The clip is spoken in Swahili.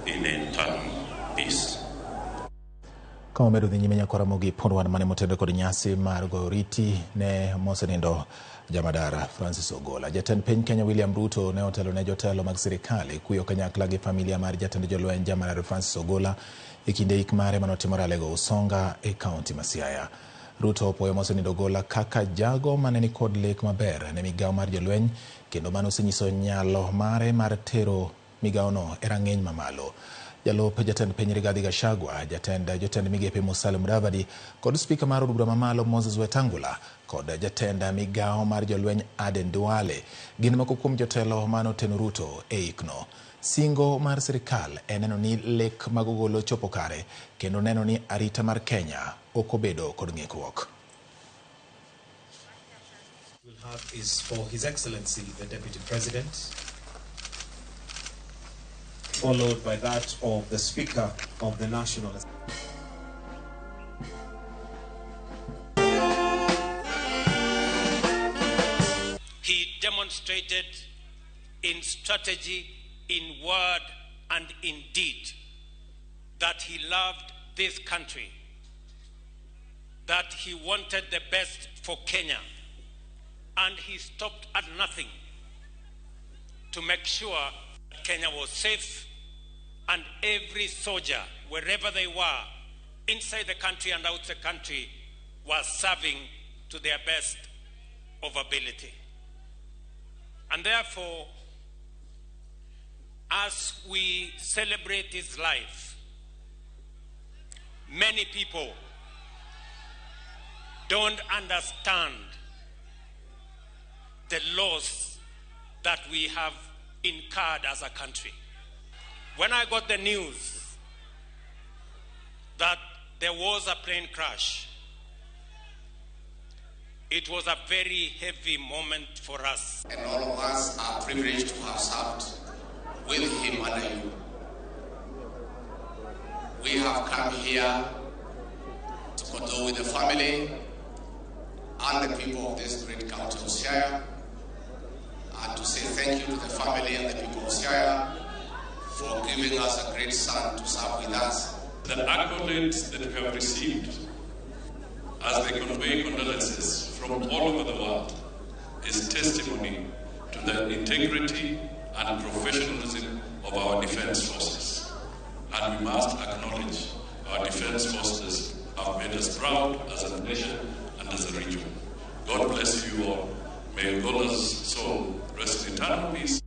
in eternal peace. Kama medo dhi nyime nyakora mogi pondwan mane motende kod nyasi mar goriti ne mosenindo jamadara Francis Ogola. Jatend piny Kenya William Ruto ne otelo ne jotelo mag sirikali kuyo kanyakla gi familia mar jatend jolweny jamadara Francis Ogola e kinde ik mare manotimore Alego Usonga e kaunti ma Siaya. Ruto opoyo mosenindo Ogola kaka jago mane ni kod lek maber ne migawo mar jolweny kendo mano osenyiso nyalo mare mar tero migawo no e rang'iny mamalo. Jalop jatend piny Rigathi Gachagua, jotend migepe Musalia Mudavadi kod spika mar od bura mamalo Moses Wetangula kod jatend migawo mar jolweny Aden Duale gin moko kuom jotelo manoteno Ruto e ikno. Singo mar sirikal en neno ni lek mag Ogola chopo kare kendo neno ni arita mar Kenya ok obedo kod ng'ikruok. We'll have is for His Excellency the Deputy President, followed by that of the Speaker of the National Assembly. He demonstrated in strategy, in word, and in deed that he loved this country, that he wanted the best for Kenya, and he stopped at nothing to make sure that Kenya was safe and every soldier, wherever they were, inside the country and outside the country, was serving to their best of ability. And therefore, as we celebrate his life, many people don't understand the loss that we have incurred as a country. When I got the news that there was a plane crash, it was a very heavy moment for us. And all of us are privileged to have served with him under you. We have come here to condole with the family and the people of this great county of Siaya, and to say thank you to the family and the people of Siaya for giving us a great son to serve with us. The accolades that we have received as they convey condolences from all over the world is testimony to the integrity and professionalism of our defense forces. And we must acknowledge our defense forces have made us proud as a nation and as a region. God bless you all. May Ogola's soul rest in eternal peace.